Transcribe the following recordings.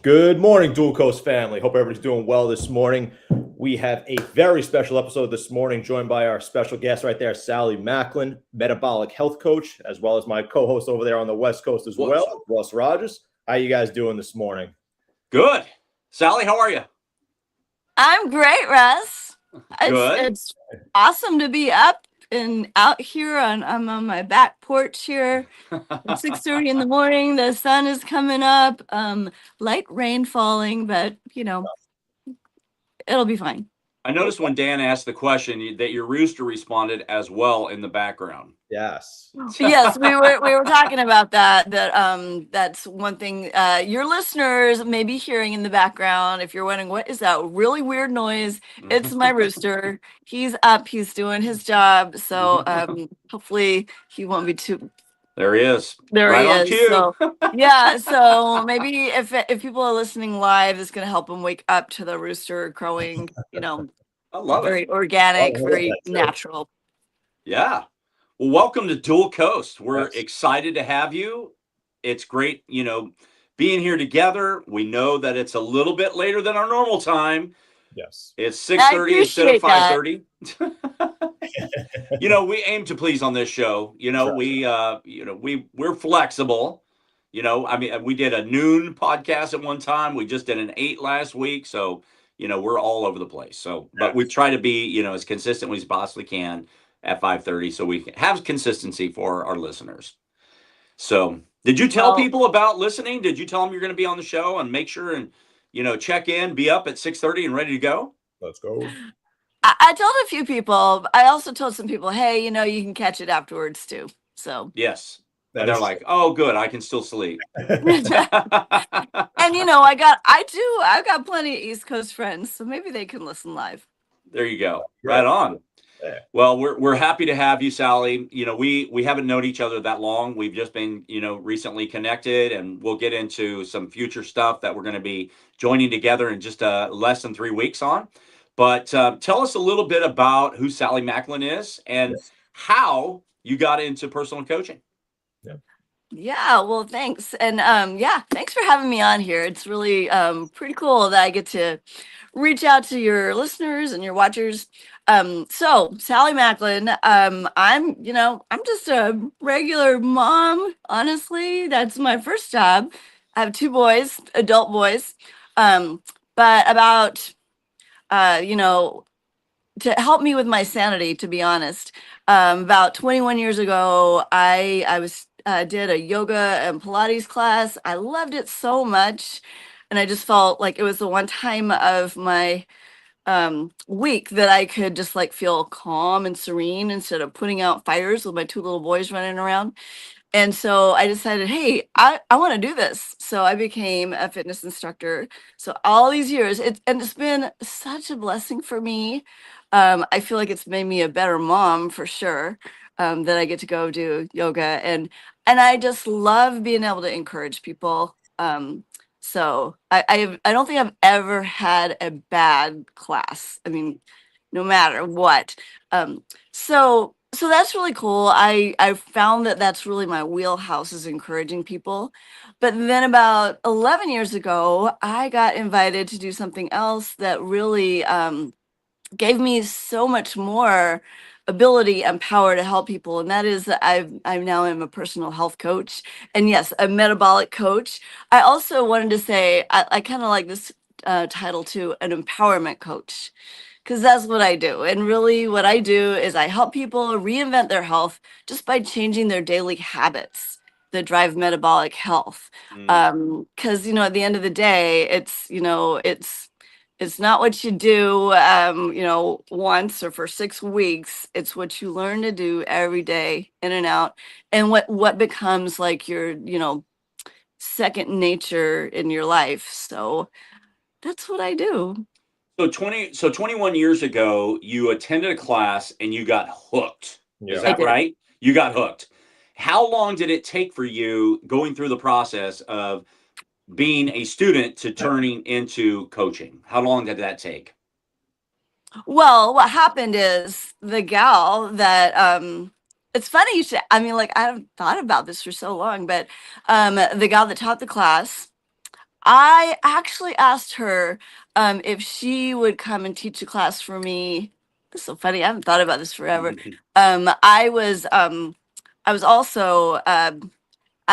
Good morning, Dual Coast family. Hope everybody's doing well this morning. We have a very special episode this morning, joined by our special guest right there, Sally Macklin, metabolic health coach, as well as my co-host over there on the West Coast as well, Russ Rogers. How you guys doing this morning? Good. Sally, how are you? I'm great, Russ. Good. It's awesome to be up and out here. I'm on my back porch here. It's 6:30 in the morning. The sun is coming up. Light rain falling, but it'll be fine. I noticed when Dan asked the question that your rooster responded as well in the background. Yes. Yes, we were talking about that. That's one thing your listeners may be hearing in the background. If you're wondering what is that really weird noise, it's my rooster. He's up, he's doing his job. So hopefully he won't be too. There he is. There right he on is. cue. So, yeah, so maybe if people are listening live, it's gonna help them wake up to the rooster crowing, I love very it. organic, very natural. Yeah. Well, welcome to Dual Coast. We're Yes. excited to have you. It's great, being here together. We know that it's a little bit later than our normal time. Yes. It's 6:30 instead of appreciate that. 5:30. We aim to please on this show. We're flexible. We did a noon podcast at one time. We just did an 8 last week. So, we're all over the place. So, but we try to be, as consistent as we possibly can at 5:30 so we can have consistency for our listeners. So, did you tell people about listening? Did you tell them you're going to be on the show and make sure and, check in, be up at 6:30 and ready to go? Let's go. I told a few people. I also told some people, hey, you can catch it afterwards too. So yes, and they're like, oh, good, I can still sleep. And I've got plenty of East Coast friends, so maybe they can listen live. There you go. Right on. Yeah. Well, we're happy to have you, Sally. We haven't known each other that long. We've just been, recently connected, and we'll get into some future stuff that we're going to be joining together in just less than 3 weeks on. But tell us a little bit about who Sally Macklin is and how you got into personal coaching. Yeah, well, thanks. And thanks for having me on here. It's really pretty cool that I get to reach out to your listeners and your watchers. So Sally Macklin, I'm just a regular mom. Honestly, that's my first job. I have 2 boys, adult boys. But about to help me with my sanity, to be honest, about 21 years ago, I did a yoga and Pilates class. I loved it so much, and I just felt like it was the one time of my week that I could just feel calm and serene instead of putting out fires with my 2 little boys running around. And so I decided, hey, I want to do this. So I became a fitness instructor. So all these years, it's been such a blessing for me. I feel like it's made me a better mom for sure. That I get to go do yoga, and I just love being able to encourage people. So I don't think I've ever had a bad class. I mean, no matter what. So that's really cool. I found that that's really my wheelhouse, is encouraging people. But then about 11 years ago, I got invited to do something else that really gave me so much more ability and power to help people, and that is that I now am a personal health coach, and yes, a metabolic coach. I also wanted to say I kind of like this title too, an empowerment coach, because that's what I do. And really what I do is I help people reinvent their health just by changing their daily habits that drive metabolic health. Because at the end of the day, it's not what you do, once or for 6 weeks. It's what you learn to do every day, in and out, and what becomes like your, second nature in your life. So that's what I do. So 21 years ago, you attended a class and you got hooked. Yeah. Is that right? You got hooked. How long did it take for you going through the process of being a student to turning into coaching? How long did that take? Well, what happened is the gal that it's funny you should, I haven't thought about this for so long, but the gal that taught the class, I actually asked her if she would come and teach a class for me. This is so funny. I haven't thought about this forever. I was also I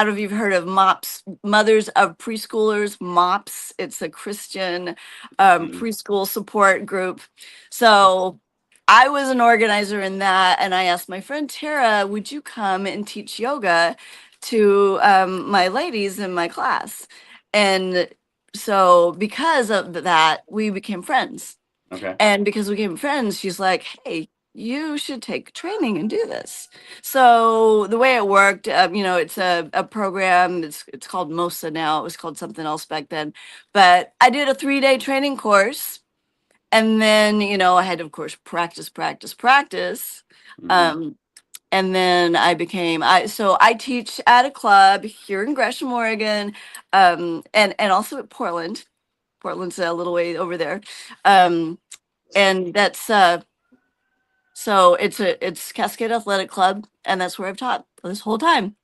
don't know if you've heard of MOPS, Mothers of Preschoolers, MOPS. It's a Christian preschool support group. So I was an organizer in that, and I asked my friend Tara, would you come and teach yoga to my ladies in my class? And so because of that, we became friends. Okay. And because we became friends, she's like, hey, you should take training and do this. So the way it worked, it's a program. It's called MOSA now. It was called something else back then. But I did a 3-day training course. And then, I had to, of course, practice. Um, and then I teach at a club here in Gresham, Oregon, and also at Portland. Portland's a little way over there. And that's so it's Cascade Athletic Club, and that's where I've taught this whole time.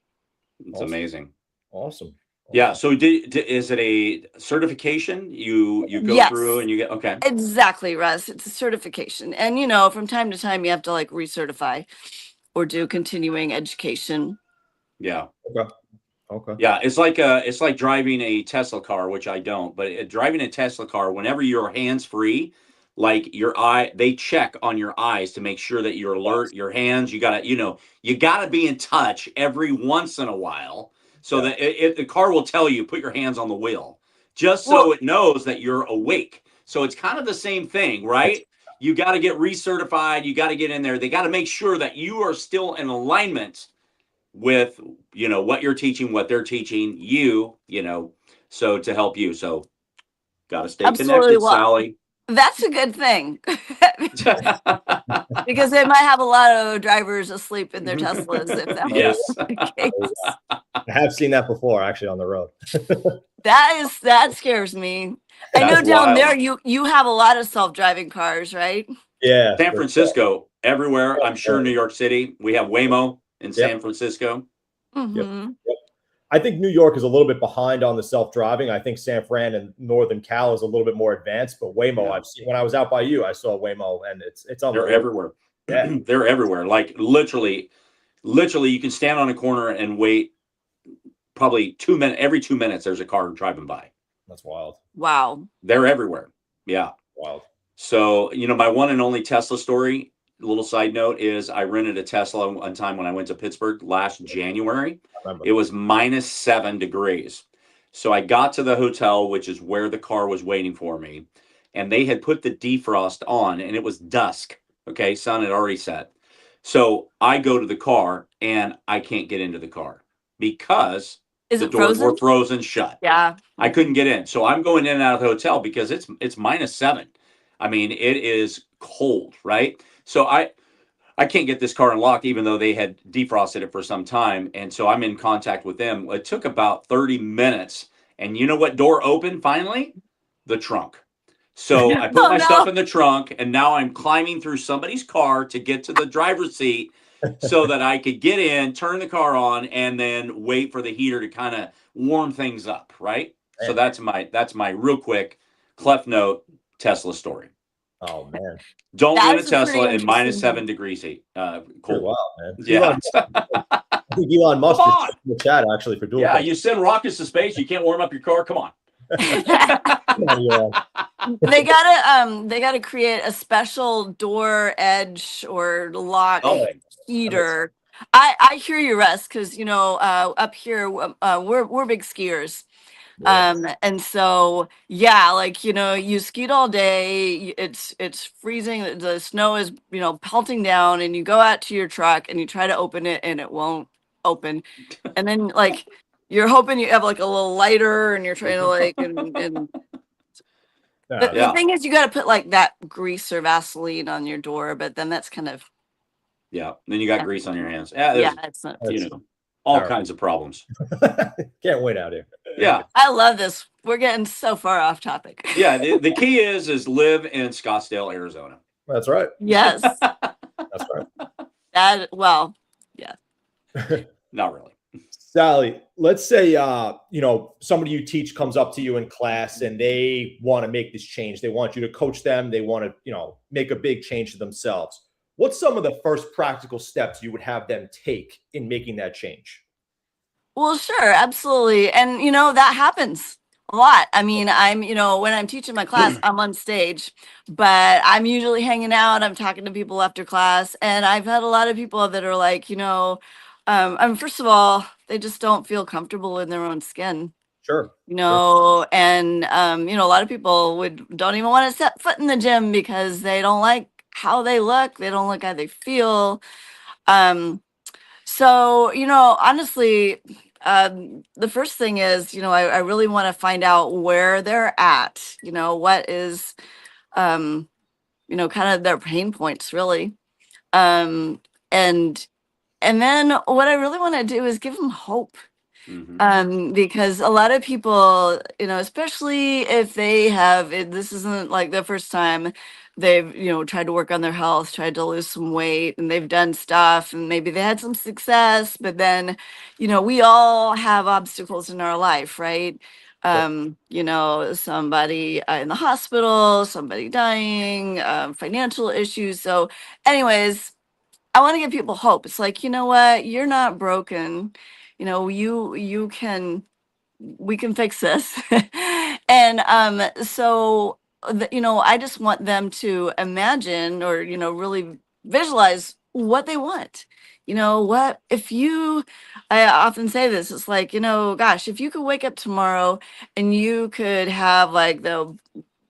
It's amazing. Awesome. Yeah. So is it a certification you go Yes. through and you get, okay. Exactly, Russ. It's a certification. And from time to time you have to like recertify or do continuing education. Yeah. Okay. Yeah, it's like driving a Tesla car, which I don't, but driving a Tesla car, whenever you're hands free, like they check on your eyes to make sure that you're alert, your hands, you gotta be in touch every once in a while so that the car will tell you, put your hands on the wheel, just so it knows that you're awake. So it's kind of the same thing, right? You got to get recertified, you got to get in there. They got to make sure that you are still in alignment with what you're teaching, what they're teaching so to help you. So got to stay Absolutely. connected, Sally. That's a good thing because they might have a lot of drivers asleep in their Teslas if that was the case. I have seen that before, actually, on the road. That scares me. I know down there you have a lot of self-driving cars, right? Yeah. San Francisco, everywhere. I'm sure New York City. We have Waymo in San Francisco. Mm-hmm. Yep. I think New York is a little bit behind on the self-driving. I think San Fran and Northern Cal is a little bit more advanced, but Waymo, I've seen when I was out by you, I saw Waymo, and it's They're everywhere. Yeah. They're everywhere. Like literally, you can stand on a corner and wait probably 2 minutes. Every 2 minutes, there's a car driving by. That's wild. Wow. They're everywhere. Yeah. Wild. So, my one and only Tesla story, a little side note, is I rented a Tesla one time when I went to Pittsburgh last January. It was -7 degrees. So I got to the hotel, which is where the car was waiting for me, and they had put the defrost on, and it was dusk. Okay, sun had already set. So I go to the car, and I can't get into the car because the doors were frozen shut. Yeah. I couldn't get in. So I'm going in and out of the hotel because it's -7. I mean, it is cold, right? So I can't get this car unlocked, even though they had defrosted it for some time. And so I'm in contact with them. It took about 30 minutes. And you know what door opened finally? The trunk. So I put my stuff in the trunk, and now I'm climbing through somebody's car to get to the driver's seat so that I could get in, turn the car on, and then wait for the heater to kind of warm things up, right? Man. So that's my real quick Clef Note Tesla story. Oh man! Don't win a Tesla in -7 degrees heat. Cold. Wow, man. Yeah. I think Elon Musk is in the chat actually for doing. Yeah, you send rockets to space. You can't warm up your car. Come on. They gotta create a special door edge or lock heater. I hear you, Russ, because up here we're big skiers. And so like you skied all day, it's freezing, the snow is pelting down, and you go out to your truck and you try to open it and it won't open, and then like you're hoping you have like a little lighter and you're trying to like and the thing is you got to put like that grease or Vaseline on your door, but then that's kind of then you got grease on your hands. It's not all kinds of problems. Can't wait out here. Yeah. I love this. We're getting so far off topic. Yeah. The key is live in Scottsdale, Arizona. That's right. Yes. That's right. Yeah. Not really. Sally, let's say somebody you teach comes up to you in class and they want to make this change. They want you to coach them. They want to, make a big change to themselves. What's some of the first practical steps you would have them take in making that change? Well, sure, absolutely. And that happens a lot. I mean, when I'm teaching my class, I'm on stage, but I'm usually hanging out, I'm talking to people after class, and I've had a lot of people that are like, first of all, they just don't feel comfortable in their own skin. Sure. And a lot of people don't even want to set foot in the gym because they don't like how they look, they don't like how they feel. So, honestly, the first thing is, I really want to find out where they're at, what is, kind of their pain points, really. Um, and then what I really want to do is give them hope. Because a lot of people, especially if this isn't like the first time they've, tried to work on their health, tried to lose some weight, and they've done stuff, and maybe they had some success, but then, we all have obstacles in our life, right? Somebody in the hospital, somebody dying, financial issues. So, anyways, I want to give people hope. It's like, you know what? You're not broken. You can, we can fix this. And I just want them to imagine or, really visualize what they want. What if I often say this, it's like, gosh, if you could wake up tomorrow and you could have like the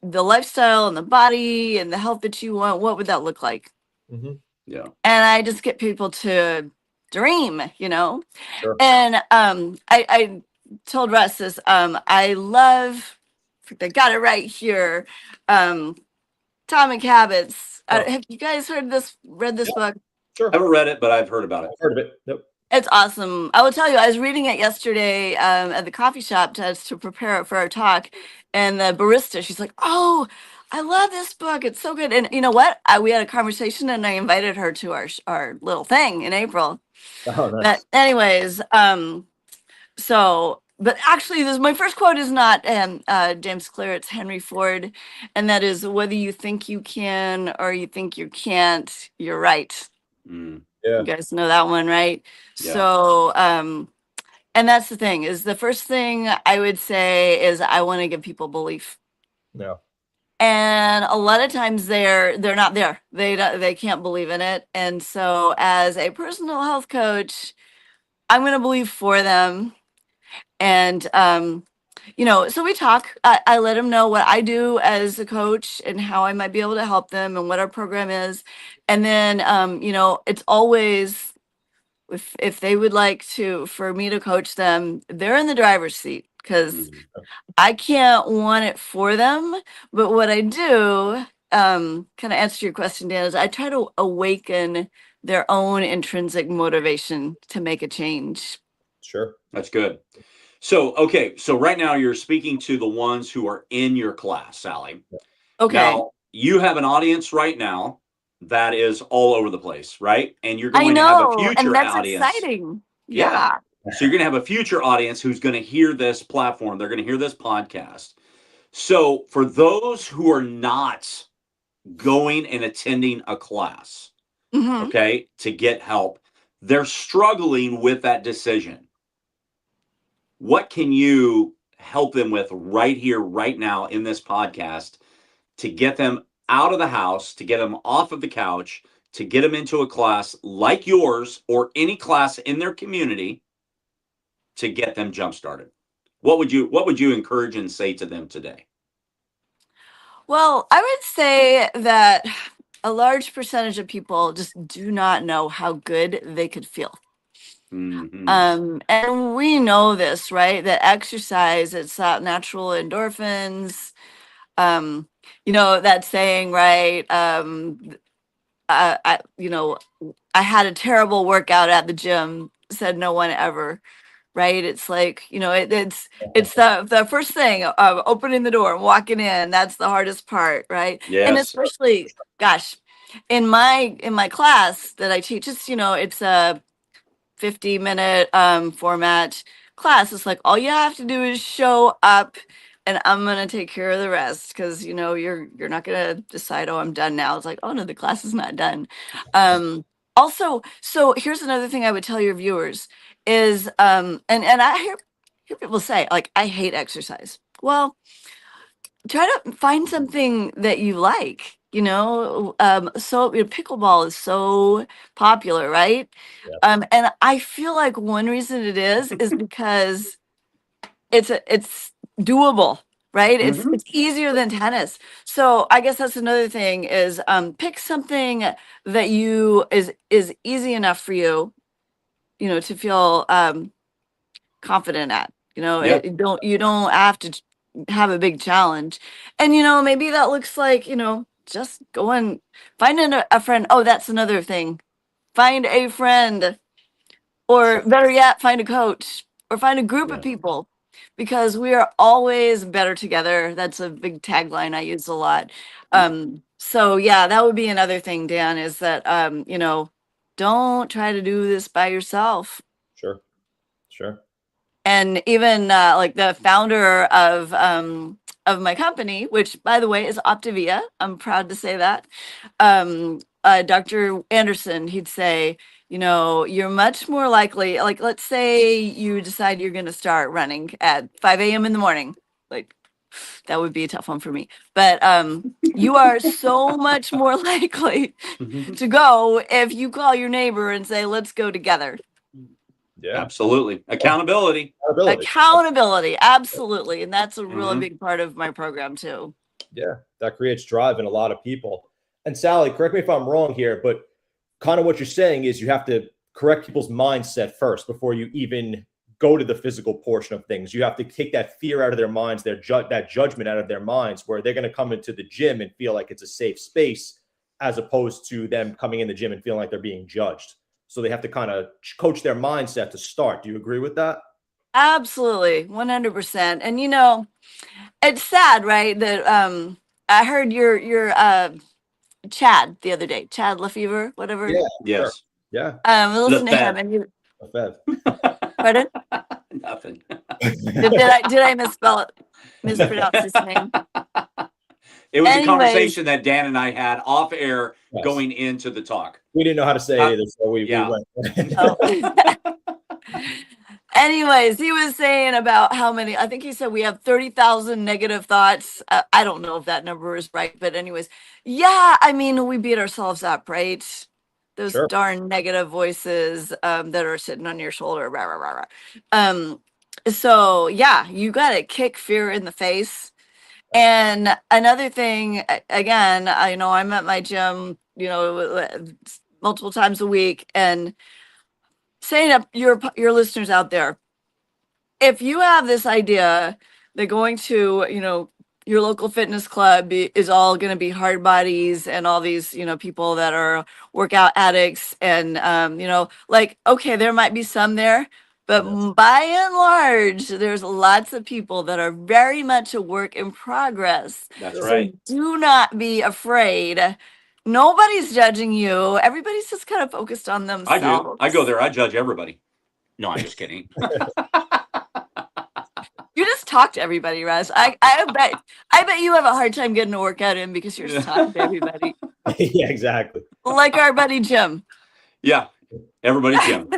lifestyle and the body and the health that you want, what would that look like? Mm-hmm. Yeah. And I just get people to dream, Sure. And I told Russ this, I love, I got it right here, Atomic Habits. Have you guys read this book? Sure. I haven't read it, but I've heard about it. I've heard of it. Yep. It's awesome. I will tell you, I was reading it yesterday at the coffee shop to prepare it for our talk. And the barista, she's like, "Oh, I love this book. It's so good." And you know what? We had a conversation and I invited her to our little thing in April. Oh, nice. But anyways, but actually, my first quote is not James Clear, it's Henry Ford. And that is, whether you think you can or you think you can't, you're right. Yeah. You guys know that one, right? Yeah. So, and that's the thing, is the first thing I would say is I want to give people belief. Yeah. And a lot of times they're not there. They can't believe in it. And so as a personal health coach, I'm going to believe for them. And, so we talk, I let them know what I do as a coach and how I might be able to help them and what our program is. And then, it's always, if they would like for me to coach them, they're in the driver's seat because I can't want it for them. But what I do, kind of answer your question, Dan, is I try to awaken their own intrinsic motivation to make a change. Sure. That's good. So, okay. So right now you're speaking to the ones who are in your class, Sally. Okay. Now you have an audience right now that is all over the place, right? And you're going to have a future and that's audience. exciting. Yeah. So you're going to have a future audience who's going to hear this platform. They're going to hear this podcast. So for those who are not going and attending a class, okay, to get help, they're struggling with that decision. What can you help them with right here, right now in this podcast to get them out of the house, to get them off of the couch, to get them into a class like yours or any class in their community to get them jump started? What would you encourage and say to them today? Well, I would say that a large percentage of people just do not know how good they could feel. And we know this, right? That exercise, it's natural endorphins. That saying, right? I had a terrible workout at the gym, said no one ever, right? It's like, it's the first thing of opening the door and walking in. That's the hardest part, right? Yes. And especially, gosh, in my class that I teach, it's, it's a 50-minute format class. It's like all you have to do is show up, and I'm gonna take care of the rest, because you're not gonna decide, oh, I'm done now. It's like, oh no, the class is not done. Also, so here's another thing I would tell your viewers is and I hear people say, like, I hate exercise. Well, try to find something that you like. So pickleball is so popular, right? Yeah. And I feel like one reason it is because it's doable, right? It's easier than tennis. So I guess that's another thing is pick something that is easy enough for you, to feel confident at. Yeah. You don't have to have a big challenge. And maybe that looks like, just go and find a friend. Oh, that's another thing. Find a friend, or better yet, find a coach, or find a group of Yeah. people, because we are always better together. That's a big tagline I use a lot. So yeah, that would be another thing, Dan, is that don't try to do this by yourself. Sure. And even like the founder of my company, which by the way is Optavia, I'm proud to say that, Dr. Anderson, he'd say, you're much more likely, like, let's say you decide you're going to start running at 5 a.m. in the morning. Like, that would be a tough one for me. But you are so much more likely to go if you call your neighbor and say, let's go together. Yeah. Absolutely. Accountability. Accountability, absolutely. And that's a really big part of my program too. Yeah, that creates drive in a lot of people. And Sally, correct me if I'm wrong here, but kind of what you're saying is you have to correct people's mindset first before you even go to the physical portion of things. You have to take that fear out of their minds, that judgment out of their minds, where they're going to come into the gym and feel like it's a safe space, as opposed to them coming in the gym and feeling like they're being judged. So they have to kind of coach their mindset to start. Do you agree with that? Absolutely, 100%. And it's sad, right? That I heard your Chad the other day, Chad Lefevre, whatever. Yeah. Yes. Sure. Yeah. Listen to him, and you. Pardon? Nothing. Did I mispronounce his name? It was Anyways. a conversation that Dan and I had off air going into the talk. We didn't know how to say it either, so we went. Anyways, he was saying about how many, I think he said we have 30,000 negative thoughts. I don't know if that number is right, but anyways, yeah, I mean, we beat ourselves up, right? Those darn negative voices that are sitting on your shoulder. Rah, rah, rah, rah. So yeah, you got to kick fear in the face. And another thing, again, I'm at my gym, multiple times a week, and saying up your listeners out there, if you have this idea that going to, your local fitness club is all going to be hard bodies and all these, people that are workout addicts, and, like, okay, there might be some there, but by and large, there's lots of people that are very much a work in progress. That's right. Do not be afraid. Nobody's judging you. Everybody's just kind of focused on themselves. I do. I go there. I judge everybody. No, I'm just kidding. You just talk to everybody, Russ. I bet you have a hard time getting a workout in because you're just talking to everybody. Yeah, exactly. Like our buddy Jim. Yeah, everybody's Jim.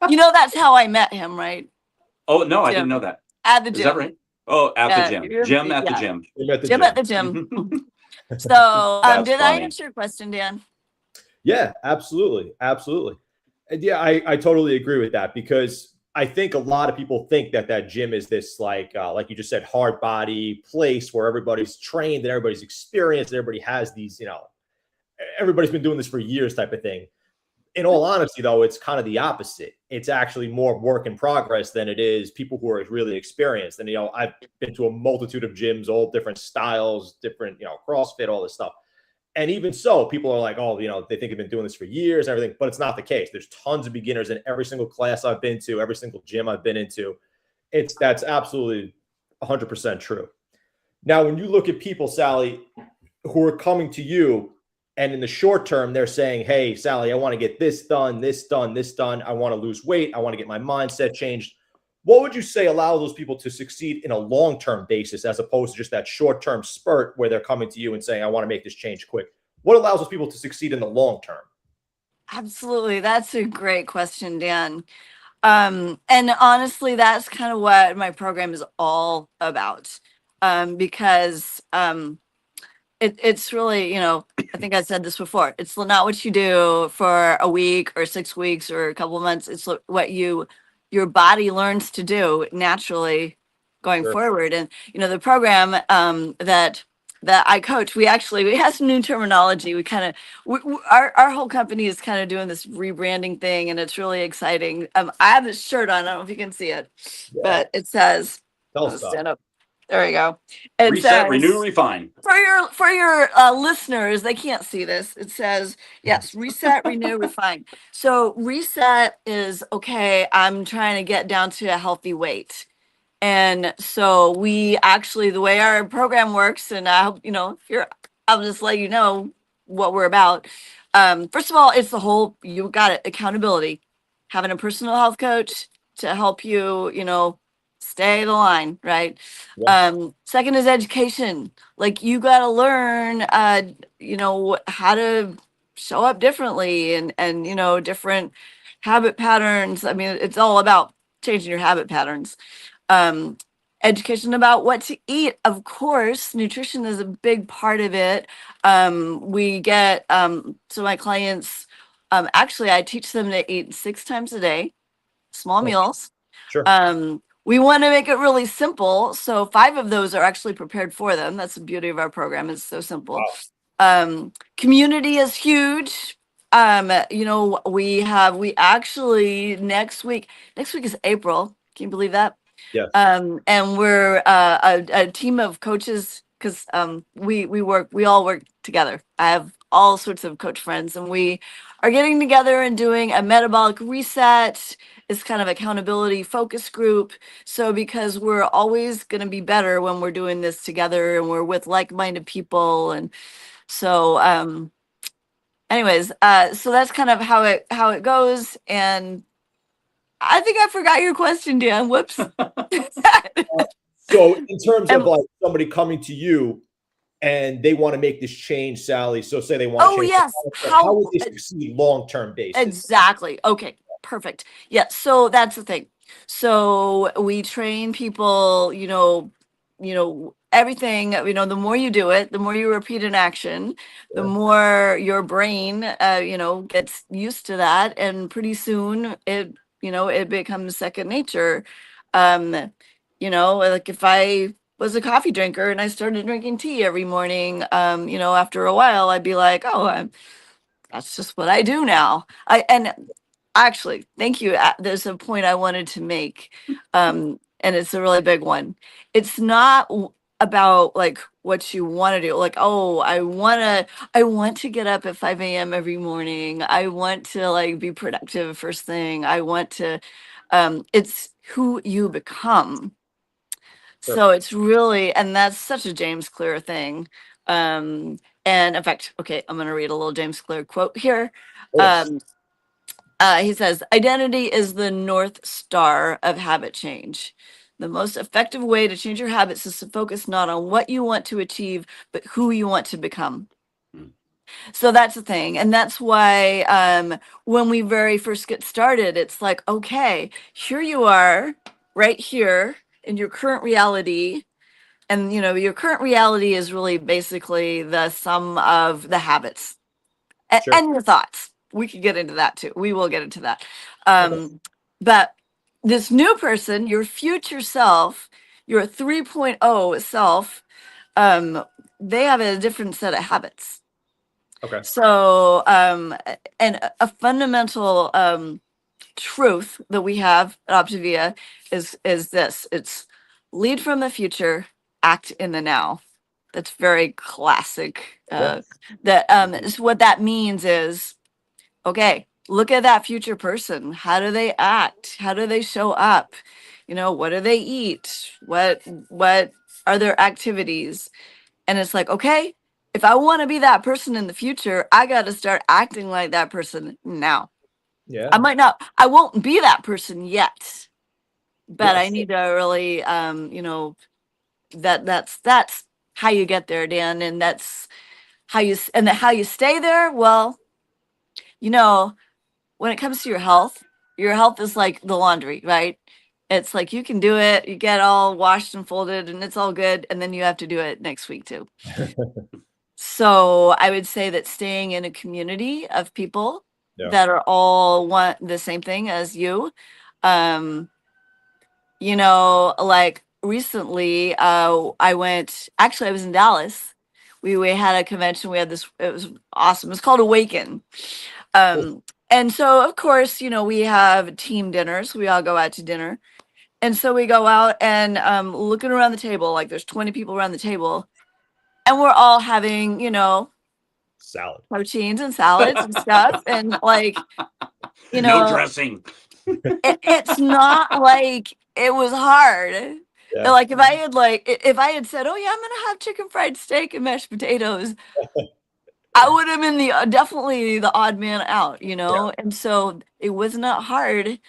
That's how I met him, right? Oh no, Jim. I didn't know that. At the gym. Is that right? Oh, at the gym. Jim at the gym. Jim at the gym. So, did I answer your question, Dan? Yeah, absolutely. And yeah, I totally agree with that, because I think a lot of people think that gym is this like you just said, hard body place where everybody's trained and everybody's experienced and everybody has these, everybody's been doing this for years type of thing. In all honesty, though, it's kind of the opposite. It's actually more work in progress than it is people who are really experienced. And, I've been to a multitude of gyms, all different styles, different, CrossFit, all this stuff. And even so, people are like, oh, they think I've been doing this for years and everything, but it's not the case. There's tons of beginners in every single class I've been to, every single gym I've been into. That's absolutely 100% true. Now, when you look at people, Sally, who are coming to you And in the short term, they're saying, hey, Sally, I want to get this done, this done, this done. I want to lose weight. I want to get my mindset changed. What would you say allow those people to succeed in a long-term basis as opposed to just that short-term spurt where they're coming to you and saying, I want to make this change quick? What allows those people to succeed in the long term? Absolutely. That's a great question, Dan. And honestly, that's kind of what my program is all about. Because it's really, I think I said this before. It's not what you do for a week or 6 weeks or a couple of months. It's what your body learns to do naturally going Sure. forward. And the program that I coach, we have some new terminology. We kind of our whole company is kind of doing this rebranding thing, and it's really exciting. I have this shirt on. I don't know if you can see it, but it says, Tell I'll us. stand up. There we go. It Reset, says, renew, refine. for your listeners, they can't see this. It says, yes, reset, renew, refine. So reset is, okay, I'm trying to get down to a healthy weight. And so we actually, the way our program works, and I hope, I'll just let you know what we're about. First of all, it's you got it, accountability, having a personal health coach to help you, stay the line, right? Yeah. Second is education. Like, you got to learn, how to show up differently and, different habit patterns. I mean, it's all about changing your habit patterns. um, Education about what to eat. Of course, nutrition is a big part of it. We get, so my clients, actually, I teach them to eat 6 times a day, small Oh, meals. sure. We want to make it really simple. So 5 of those are actually prepared for them. That's the beauty of our program. It's so simple. Community is huge. We actually next week is April. Can you believe that? Yes. And we're a team of coaches, because we all work together. I have all sorts of coach friends, and we are getting together and doing a metabolic reset. It's kind of accountability focus group. So because we're always going to be better when we're doing this together and we're with like-minded people. And so anyways, so that's kind of how it goes. And I think I forgot your question, Dan. Whoops. So in terms of And- like somebody coming to you and they want to make this change, Sally, so say they want to change, yes. how would they succeed long-term basis? Exactly. Okay, perfect. Yeah, so that's the thing. So we train people, everything, the more you do it, the more you repeat an action, the Sure. more your brain, gets used to that. And pretty soon it becomes second nature. Like if I was a coffee drinker and I started drinking tea every morning, after a while, I'd be like, oh, that's just what I do now. And actually, thank you. There's a point I wanted to make, and it's a really big one. It's not about like what you want to do. Like, oh, I want to get up at 5 a.m. every morning. I want to like be productive first thing. I want to. It's who you become. Sure. So it's really, and that's such a James Clear thing. And in fact, okay, I'm going to read a little James Clear quote here. Yes. He says, identity is the North Star of habit change. The most effective way to change your habits is to focus not on what you want to achieve, but who you want to become. So that's the thing. And that's why when we very first get started, it's like, okay, here you are right here in your current reality. And, your current reality is really basically the sum of the habits Sure. and your thoughts. We could get into that too. We will get into that. Okay. But this new person, your future self, your 3.0 self, they have a different set of habits. Okay. So, and a fundamental truth that we have at Optavia is this: it's lead from the future, act in the now. That's very classic. So what that means is, okay, look at that future person. How do they act? How do they show up? What do they eat? What are their activities? And it's like, okay, if I want to be that person in the future, I got to start acting like that person now. Yeah. I won't be that person yet, but I Yes. need to really, that's how you get there, Dan. And that's how you stay there. Well, when it comes to your health is like the laundry, right? It's like you can do it, you get all washed and folded, and it's all good. And then you have to do it next week too. So I would say that staying in a community of people that are all want the same thing as you, um, like recently, I was in Dallas. We had a convention. We had this, it was awesome. It's called Awaken. And so of course, we have team dinners. We all go out to dinner. And so we go out and looking around the table, like there's 20 people around the table, and we're all having, salad, proteins and salads and stuff. And like, No dressing. it's not like it was hard. Yeah. Like if I had said, "Oh yeah, I'm gonna have chicken fried steak and mashed potatoes," I would have been definitely the odd man out, And so it was not hard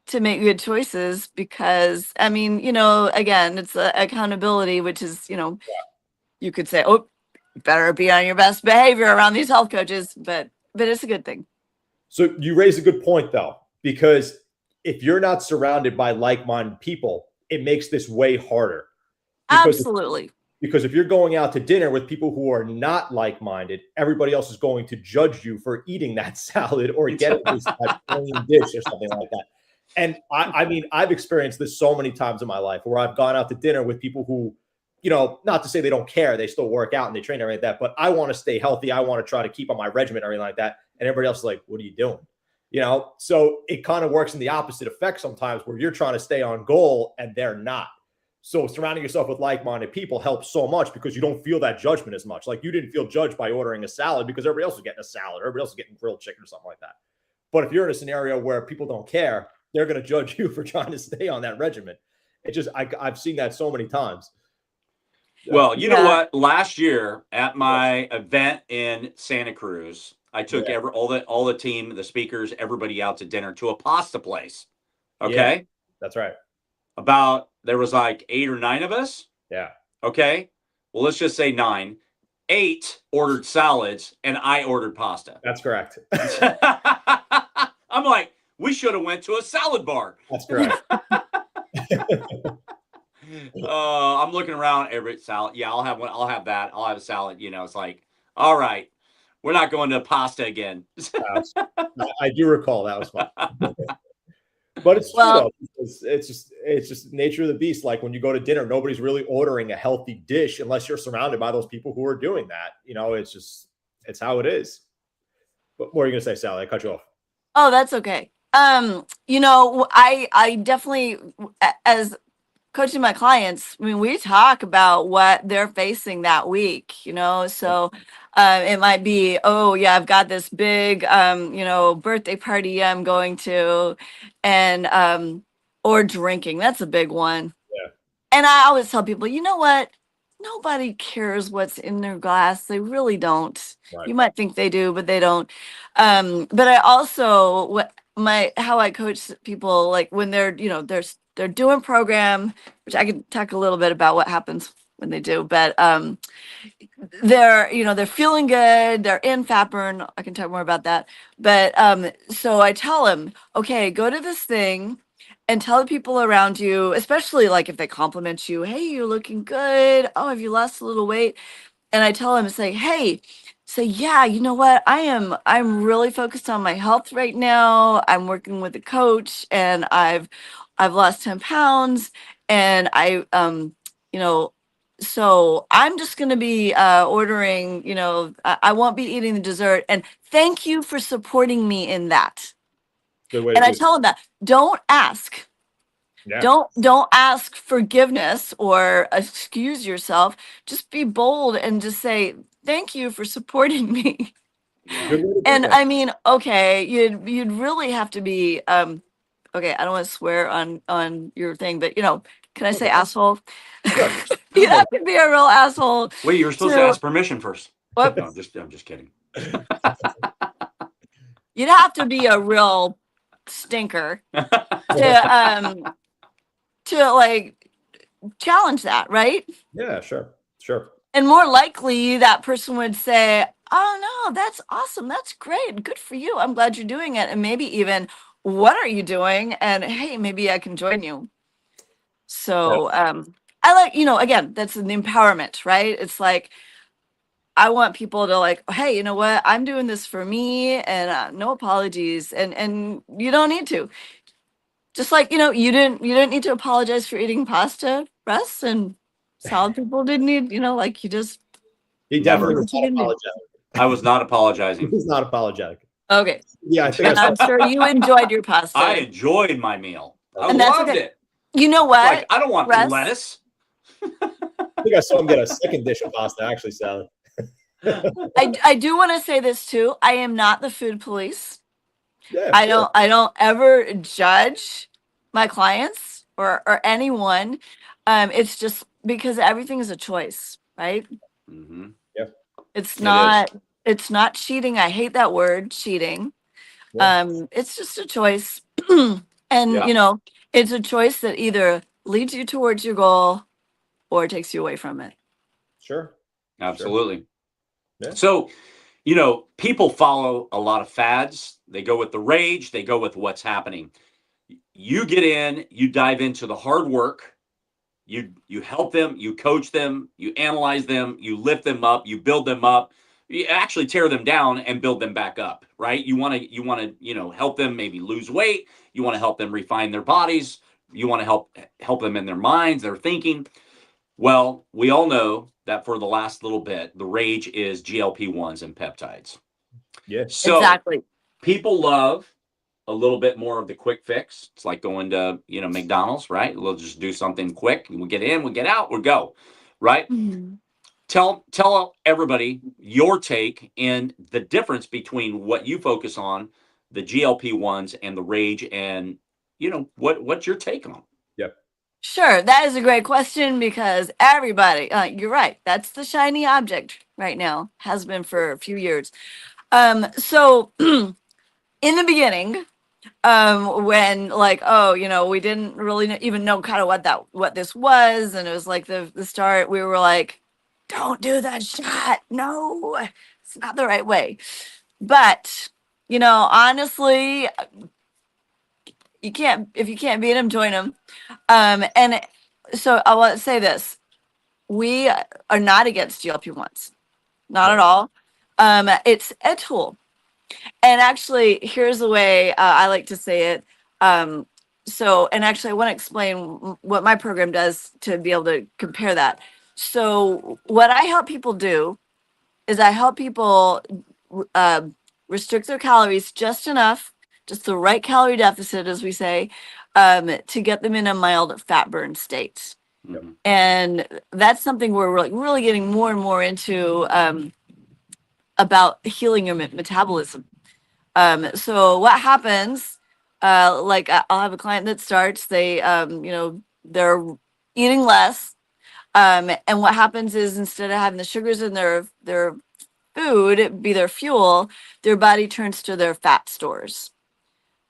to make good choices because I mean, again, it's accountability, which is, you could say, "Oh, you better be on your best behavior around these health coaches," but it's a good thing. So you raise a good point though, because if you're not surrounded by like-minded people, it makes this way harder. Absolutely. Because if you're going out to dinner with people who are not like-minded, everybody else is going to judge you for eating that salad or getting this plain dish or something like that. And I mean, I've experienced this so many times in my life where I've gone out to dinner with people who, not to say they don't care, they still work out and they train and everything like that, but I want to stay healthy. I want to try to keep on my regimen or anything like that. And everybody else is like, what are you doing? So it kind of works in the opposite effect sometimes where you're trying to stay on goal and they're not. So surrounding yourself with like-minded people helps so much because you don't feel that judgment as much. Like you didn't feel judged by ordering a salad because everybody else was getting a salad or everybody else was getting grilled chicken or something like that. But if you're in a scenario where people don't care, they're going to judge you for trying to stay on that regimen. I've seen that so many times. Well, you know what? Last year at my event in Santa Cruz, I took all the team, the speakers, everybody out to dinner to a pasta place. Okay. Yeah, that's right. There was like 8 or 9 of us. Yeah. Okay. Well, let's just say 9. 8 ordered salads and I ordered pasta. That's correct. I'm like, we should have went to a salad bar. That's correct. I'm looking around every salad. Yeah, I'll have one. I'll have that. I'll have a salad. It's like, all right, we're not going to pasta again. I do recall that was fun. But it's true. It's just nature of the beast. Like when you go to dinner, nobody's really ordering a healthy dish unless you're surrounded by those people who are doing that. It's how it is. What more are you gonna say, Sally? I cut you off. Oh, that's okay. I definitely, as coaching my clients, I mean, we talk about what they're facing that week, so it might be, oh yeah, I've got this big, birthday party I'm going to, and, or drinking. That's a big one. Yeah. And I always tell people, you know what? Nobody cares what's in their glass. They really don't. Right. You might think they do, but they don't. But I also, how I coach people, like when they're doing program, which I can talk a little bit about what happens when they do, but they're feeling good, they're in fat burn. I can talk more about that. But so I tell them, okay, go to this thing and tell the people around you, especially like if they compliment you, hey, you're looking good. Oh, have you lost a little weight? And I tell them, yeah, you know what? I'm really focused on my health right now. I'm working with a coach and I've lost 10 pounds and so I'm just going to be ordering, I won't be eating the dessert. And thank you for supporting me in that. Good way and to I tell them that don't ask. Yeah. Don't ask forgiveness or excuse yourself. Just be bold and just say, thank you for supporting me. And I mean, okay, you'd really have to be, okay, I don't want to swear on your thing, but can I say asshole? Sure. You have to be a real asshole. Wait, you're supposed to ask permission first. What? No, I'm just kidding. You'd have to be a real stinker to like challenge that, right? Yeah, sure. And more likely that person would say, "Oh no, that's awesome. That's great. Good for you. I'm glad you're doing it." And maybe even, "What are you doing?" And hey, maybe I can join you. So I like, again, that's an empowerment, right? It's like I want people to like, hey, you know what? I'm doing this for me, and no apologies, and you don't need to. Just like you didn't need to apologize for eating pasta, Russ, and salad people didn't need, like you just He Never. definitely was not apologetic. I was not apologizing. He's not apologetic. okay. Yeah, I think And I'm sure you enjoyed your pasta. I enjoyed my meal. I And that's loved okay. it. You know what? Like, I don't want Russ? lettuce. I think I saw him get a second dish of pasta, actually, Sally. I do want to say this too. I am not the food police. Yeah, I sure. don't ever judge my clients or anyone. It's just because everything is a choice, right? Mm-hmm. It's It not it's not cheating. I hate that word, cheating. Yeah. It's just a choice. And Yeah. it's a choice that either leads you towards your goal or takes you away from it. Sure. Absolutely. Yeah. So, people follow a lot of fads. They go with the rage, they go with what's happening. You get in, you dive into the hard work, you help them, you coach them, you analyze them, you lift them up, you build them up. You actually tear them down and build them back up, right? You want to help them maybe lose weight, you want to help them refine their bodies, you want to help them in their minds, their thinking. Well, we all know that for the last little bit, the rage is GLP-1s and peptides. Yeah. So Exactly. people love a little bit more of the quick fix. It's like going to, McDonald's, right? We'll just do something quick. We get in, we get out, we go, right? Mhm. Tell everybody your take and the difference between what you focus on, the GLP-1s and the rage, and what's your take on? Yep. Sure, that is a great question because everybody, you're right, that's the shiny object right now, has been for a few years. So in the beginning, when like, oh, we didn't really even know kind of what this was, and it was like the start, we were like, don't do that shot. No, it's not the right way. But, honestly, if you can't beat them, join them. And so I want to say this. We are not against GLP-1s, not at all. It's a tool. And actually, here's the way I like to say it. And actually, I want to explain what my program does to be able to compare that. So what I help people do is I help people uh, restrict their calories just enough, just the right calorie deficit, as we say, to get them in a mild fat burn state. Mm-hmm. And that's something we're really getting more and more into about healing your metabolism. So what happens, like I'll have a client that starts, they're eating less. And what happens is instead of having the sugars in their food be their fuel, their body turns to their fat stores.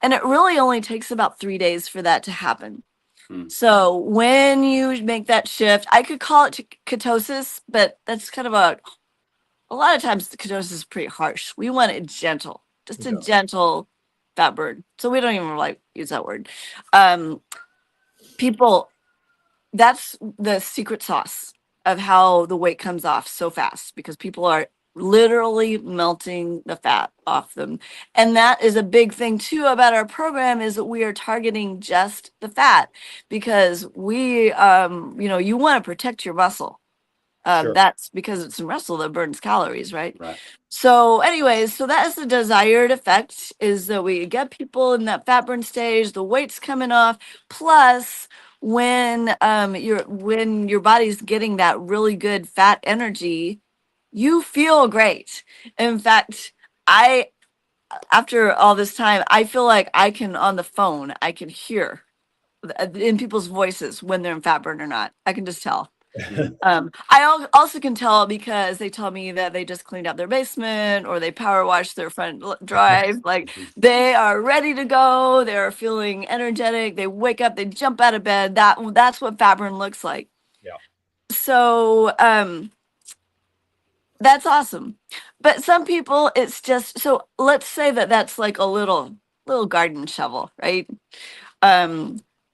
And it really only takes about 3 days for that to happen. So when you make that shift, I could call it ketosis, but that's kind of a lot of times the ketosis is pretty harsh. We want it gentle, just a gentle fat burn. So we don't even like use that word. People, that's the secret sauce of how the weight comes off so fast because people are literally melting the fat off them. And that is a big thing too about our program is that we are targeting just the fat because we, you want to protect your muscle. Sure. That's because it's a muscle that burns calories, right? Right. So anyways, so that is the desired effect is that we get people in that fat burn stage, the weight's coming off, plus when your body's getting that really good fat energy, you feel great. In fact, I after all this time, I feel like I can on the phone, I can hear in people's voices when they're in fat burn or not. I can just tell. Also can tell because they tell me that they just cleaned out their basement or they power washed their front drive. Like they are ready to go. They're feeling energetic. They wake up, they jump out of bed. That's what fat burn looks like. Yeah. So that's awesome. But some people, it's just, so let's say that that's like a little garden shovel, right?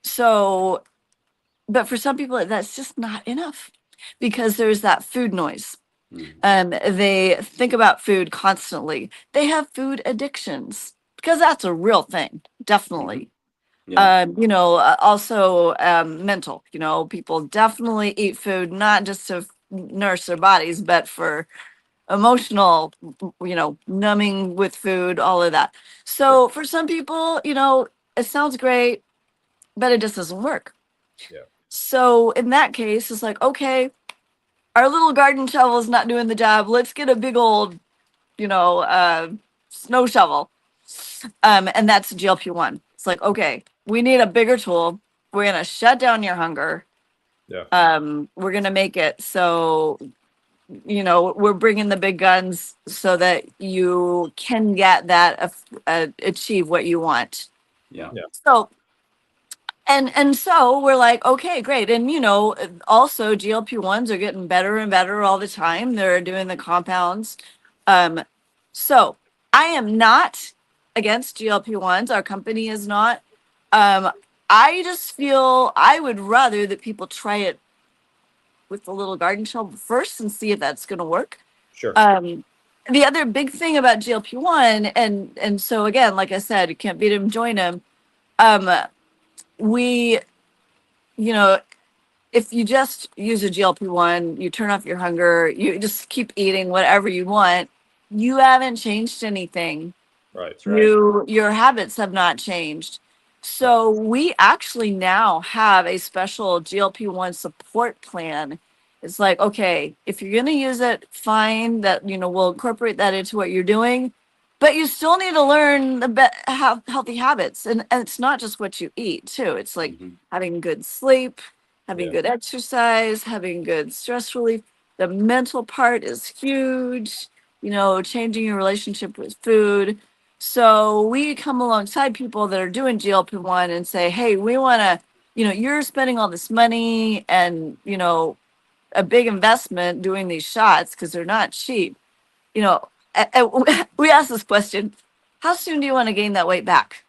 So, but for some people, that's just not enough because there's that food noise. They think about food constantly. They have food addictions because that's a real thing, definitely. Yeah. Also mental, people definitely eat food, not just to nourish their bodies, but for emotional, numbing with food, all of that. So for some people, it sounds great, but it just doesn't work. Yeah. So in that case, it's like, okay, our little garden shovel is not doing the job. Let's get a big old, snow shovel. And that's GLP-1. It's like, okay, we need a bigger tool. We're going to shut down your hunger. Yeah. We're going to make it so, we're bringing the big guns so that you can get that, achieve what you want. Yeah. So, and so we're like, okay, great. And, also GLP-1s are getting better and better all the time. They're doing the compounds. So I am not against GLP-1s. Our company is not. I just feel I would rather that people try it with the little garden shovel first and see if that's going to work. Sure. The other big thing about GLP-1, and so again, like I said, you can't beat him, join him. We, if you just use a GLP-1, you turn off your hunger, you just keep eating whatever you want, you haven't changed anything. Right. Your habits have not changed. So we actually now have a special GLP-1 support plan. It's like, okay, if you're going to use it, fine, that, we'll incorporate that into what you're doing, but you still need to learn healthy habits. And it's not just what you eat too. It's like having good sleep, having good exercise, having good stress relief. The mental part is huge, changing your relationship with food. So we come alongside people that are doing GLP-1 and say, hey, we want to, you're spending all this money and, a big investment doing these shots because they're not cheap. We ask this question, how soon do you want to gain that weight back?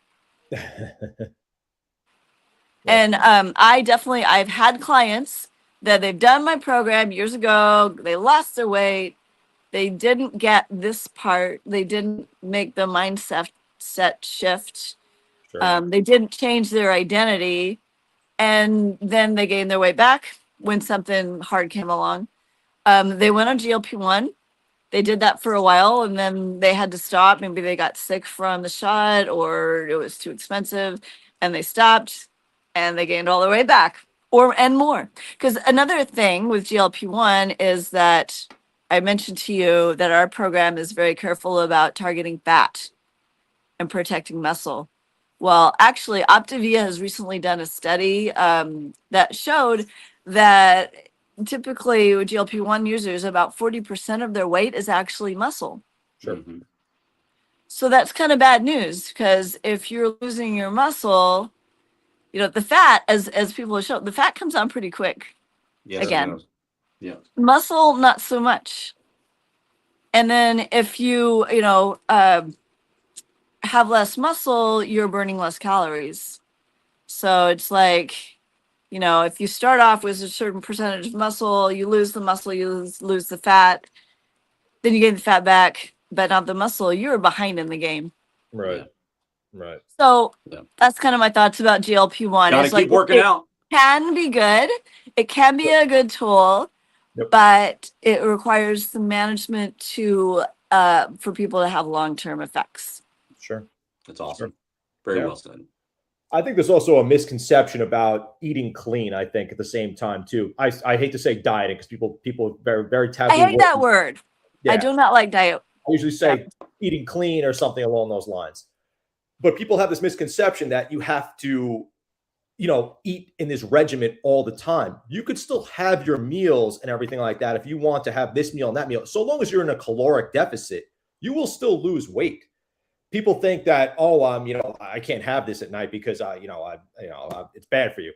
And I've had clients that they've done my program years ago. They lost their weight. They didn't get this part. They didn't make the mindset shift. Sure. They didn't change their identity. And then they gained their weight back when something hard came along. They went on GLP-1. They did that for a while and then they had to stop. Maybe they got sick from the shot or it was too expensive and they stopped and they gained all the way back and more. Because another thing with GLP-1 is that I mentioned to you that our program is very careful about targeting fat and protecting muscle. Well, actually, Optavia has recently done a study that showed that typically with GLP-1 users, about 40% of their weight is actually muscle. Sure. So that's kind of bad news because if you're losing your muscle, the fat, as people have shown, the fat comes on pretty quick. Yes, again. Yeah. Muscle, not so much. And then if you, have less muscle, you're burning less calories. So it's like, if you start off with a certain percentage of muscle, you lose the muscle, you lose the fat, then you gain the fat back, but not the muscle, you're behind in the game. Right. Right. So that's kind of my thoughts about GLP-1. Gotta keep working out. Can be good. It can be a good tool, but it requires some management for people to have long-term effects. Sure. That's awesome. Very well said. I think there's also a misconception about eating clean. I think at the same time too. I hate to say dieting because people very, very taboo. I hate that word. Yeah. I do not like diet. I usually say eating clean or something along those lines. But people have this misconception that you have to eat in this regimen all the time. You could still have your meals and everything like that if you want to have this meal and that meal. So long as you're in a caloric deficit, you will still lose weight. People think that, oh, I can't have this at night because it's bad for you.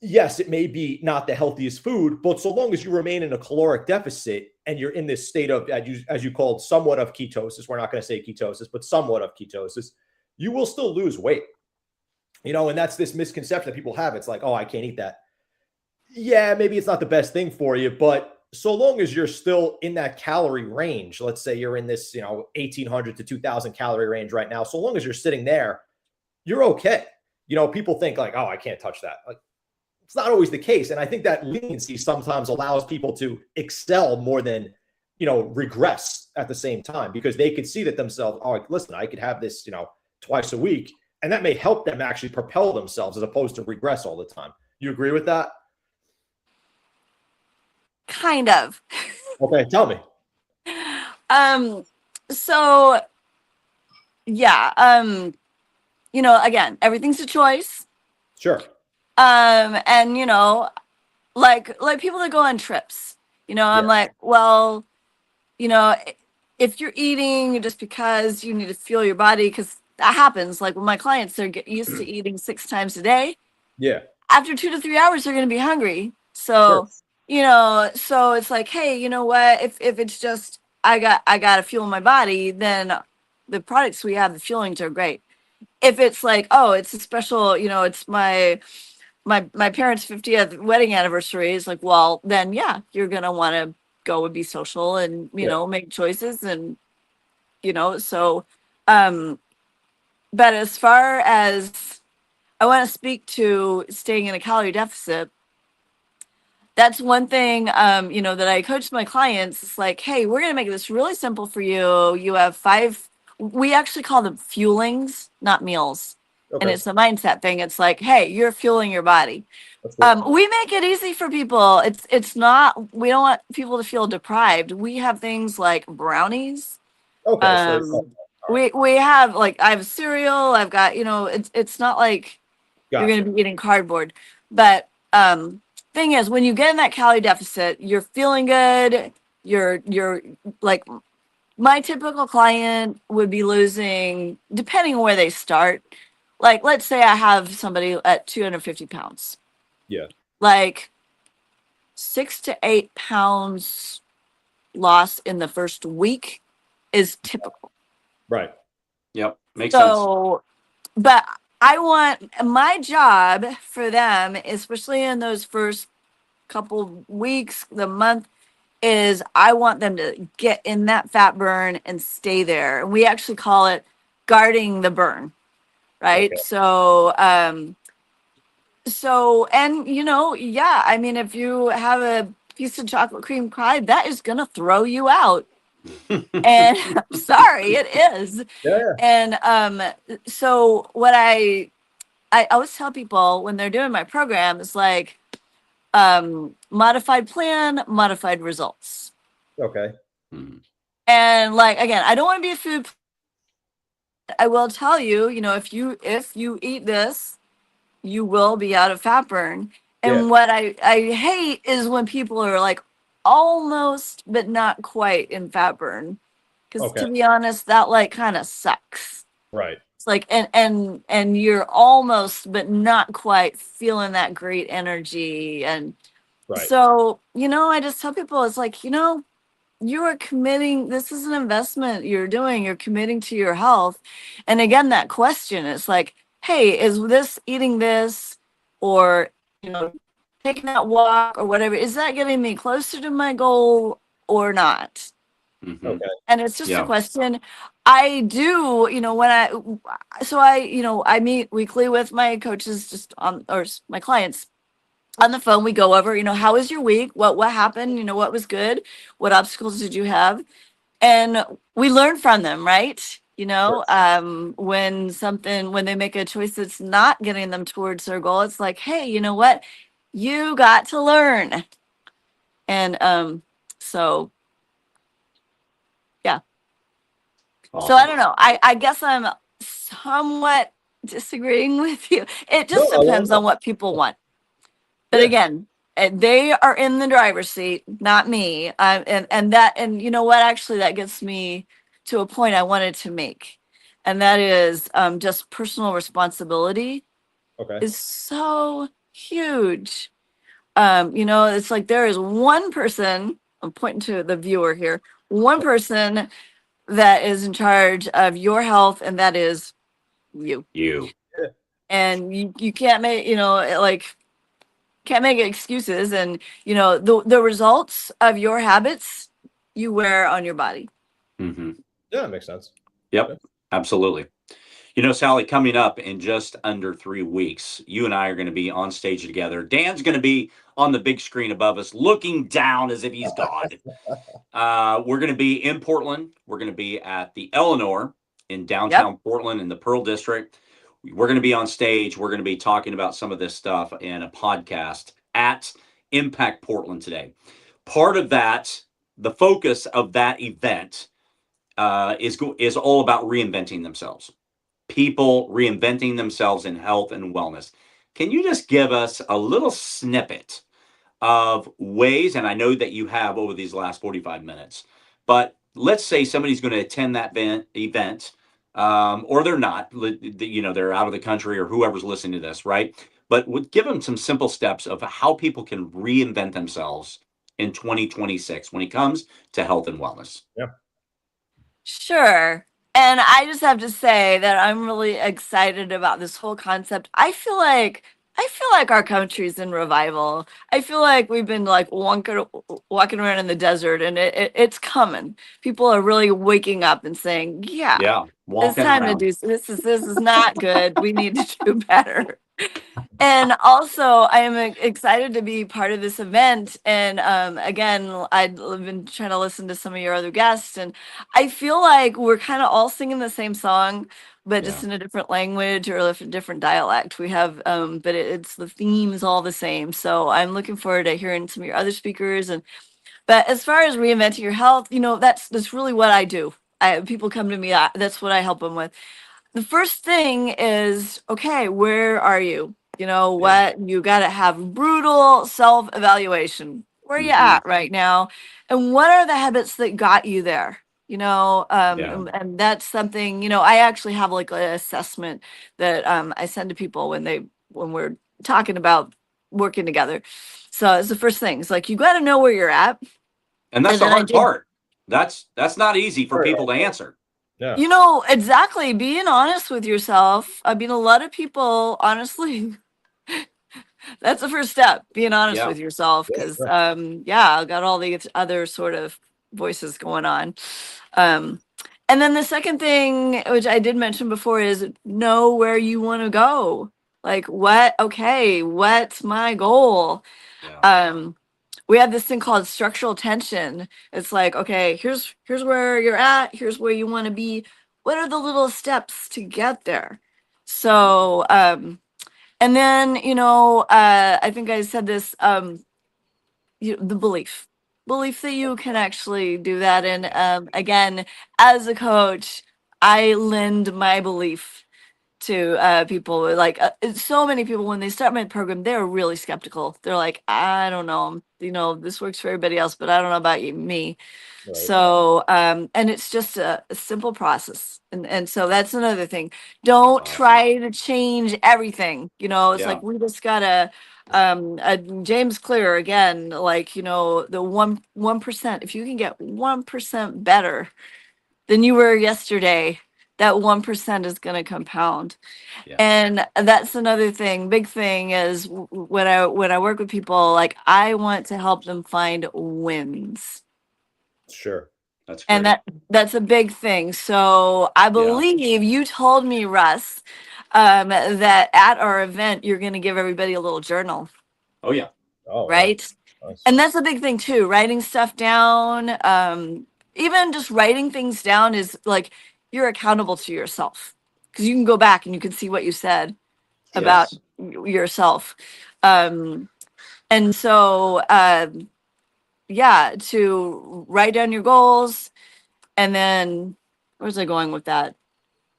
Yes, it may be not the healthiest food, but so long as you remain in a caloric deficit and you're in this state of, as you called, somewhat of ketosis, we're not going to say ketosis, but somewhat of ketosis, you will still lose weight. And that's this misconception that people have. It's like, oh, I can't eat that. Yeah, maybe it's not the best thing for you, but so long as you're still in that calorie range, let's say you're in this, 1,800 to 2,000 calorie range right now, so long as you're sitting there, you're okay. People think like, oh, I can't touch that. Like, it's not always the case. And I think that leniency sometimes allows people to excel more than, regress at the same time, because they could see that themselves, oh, listen, I could have this, twice a week. And that may help them actually propel themselves as opposed to regress all the time. You agree with that? Kind of. Okay, tell me. So yeah, again, everything's a choice. Sure. And like people that go on trips, I'm like, well, if you're eating just because you need to fuel your body, because that happens. Like with my clients, they're get used to eating 6 times a day. Yeah. After 2 to 3 hours, they're going to be hungry. So, Sure. So it's like, hey, you know what? If it's just I got to fuel my body, then the products we have, the fuelings are great. If it's like, oh, it's a special, it's my parents' 50th wedding anniversary, it's like, well, then yeah, you're gonna want to go and be social and make choices and so but as far as I want to speak to staying in a calorie deficit, that's one thing that I coach my clients. It's like, hey, we're gonna make this really simple for you. You have 5, we actually call them fuelings, not meals. Okay. And it's a mindset thing. It's like, hey, you're fueling your body. Cool. We make it easy for people. It's not, we don't want people to feel deprived. We have things like brownies. Okay. We have, like, I have cereal. I've got, it's not like you're going to be eating cardboard. But thing is, when you get in that calorie deficit, you're feeling good. You're like, my typical client would be losing, depending on where they start. Like, let's say I have somebody at 250 pounds. Yeah. Like 6 to 8 pounds loss in the first week is typical. Right. Yep. Makes sense. But I want, my job for them, especially in those first couple weeks, the month, is I want them to get in that fat burn and stay there. And we actually call it guarding the burn. Right. Okay. So, and yeah, I mean, if you have a piece of chocolate cream pie, that is going to throw you out. And I'm sorry, it is. Yeah. And so what I always tell people when they're doing my program is like, modified plan, modified results. Okay. And like, again, I don't want to be a food. I will tell you, if you eat this, you will be out of fat burn. And what I hate is when people are like almost, but not quite in fat burn. Because to be honest, that like kind of sucks. Right. It's like, and you're almost, but not quite feeling that great energy. And so, I just tell people, it's like, you are committing, this is an investment you're doing, you're committing to your health. And again, that question is like, hey, is this eating this or, taking that walk or whatever, is that getting me closer to my goal or not? Okay. And it's just a question. I do, I meet weekly with my coaches or my clients on the phone. We go over, how was your week? What happened? What was good? What obstacles did you have? And we learn from them, right? When they make a choice that's not getting them towards their goal, it's like, hey, you know what? You got to learn. And so yeah. Awesome. So I don't know. I guess I'm somewhat disagreeing with you. It No, just I love depends that. on what people want. But Yeah. again, they are in the driver's seat, not me. And you know what? Actually, that gets me to a point I wanted to make, and that is just personal responsibility Okay. is so huge. You know, it's like there is one person. I'm pointing to the viewer here. One person that is in charge of your health, and that is you. You. And you can't make, you know, like can't make excuses. And you know, the results of your habits you wear on your body. Hmm. Yeah, that makes sense. Yep, Yeah. absolutely. You know, Sally, coming up in just under 3 weeks, you and I are going to be on stage together. Dan's going to be on the big screen above us, looking down as if he's God. We're going to be in Portland. We're going to be at the Eleanor in Yep. downtown Portland in the Pearl District. We're going to be on stage. We're going to be talking about some of this stuff in a podcast at Impact Portland today. Part of that, the focus of that event is all about reinventing themselves. People reinventing themselves in health and wellness. Can you just give us a little snippet of ways, and I know that you have over these last 45 minutes, but let's say somebody's going to attend that event, or they're not, you know, they're out of the country or whoever's listening to this, right? But would give them some simple steps of how people can reinvent themselves in 2026 when it comes to health and wellness. Yeah. Sure. And I just have to say that I'm really excited about this whole concept. I feel like our country's in revival. I feel like we've been like walking around in the desert, and it's coming. People are really waking up and saying, "Yeah, Yeah, it's walking time to around. do this is not good. We need to do better." And also, I am excited to be part of this event. And again, I've been trying to listen to some of your other guests, and I feel like we're kind of all singing the same song, but Yeah. just in a different language or a different dialect. We have, but it's the theme is all the same. So I'm looking forward to hearing some of your other speakers. And but as far as reinventing your health, you know, that's really what I do. People come to me. That's what I help them with. The first thing is, okay, where are you? You know Yeah. what? You got to have brutal self evaluation. Where are you Hmm. at right now? And what are the habits that got you there? You know, Yeah. and that's something, you know, I actually have like an assessment that I send to people when we're talking about working together. So it's the first thing. It's like, you got to know where you're at. And that's And the then I hard did, part. That's not easy for Very people hard to part. answer. Yeah. you know, exactly being honest with yourself. I mean, a lot of people, honestly, that's the first step, being honest Yeah. with yourself, Yeah. because Sure. yeah, I've got all these other sort of voices going on. um and then the second thing, which I did mention before, is know where you want to go. Like, what's my goal? Yeah. um we have this thing called structural tension. It's like, okay, here's where you're at, here's where you want to be. What are the little steps to get there? So and then, you know, I think I said this, the belief that you can actually do that. And Yeah. again, as a coach, I lend my belief to people. Like so many people, when they start my program, they're really skeptical. They're like, I don't know, you know, this works for everybody else, but I don't know about me. Right. So and it's just a simple process. And so that's another thing. That's Don't awesome. try to change everything. You know, it's Yeah. like we just gotta James Clear again, like, you know, the 1%. If you can get 1% better than you were yesterday, that 1% is going to compound. Yeah. And that's another thing. Big thing is when I work with people, like, I want to help them find wins. Sure. That's And great. that's a big thing. So I Yeah. believe you told me, Russ, that at our event you're going to give everybody a little journal, Oh yeah. Oh, wow. right? Nice. And that's a big thing too. Writing stuff down, even just writing things down is like, you're accountable to yourself, because you can go back and you can see what you said about Yes. yourself. Um, and so, yeah, to write down your goals. And then where's I going with that?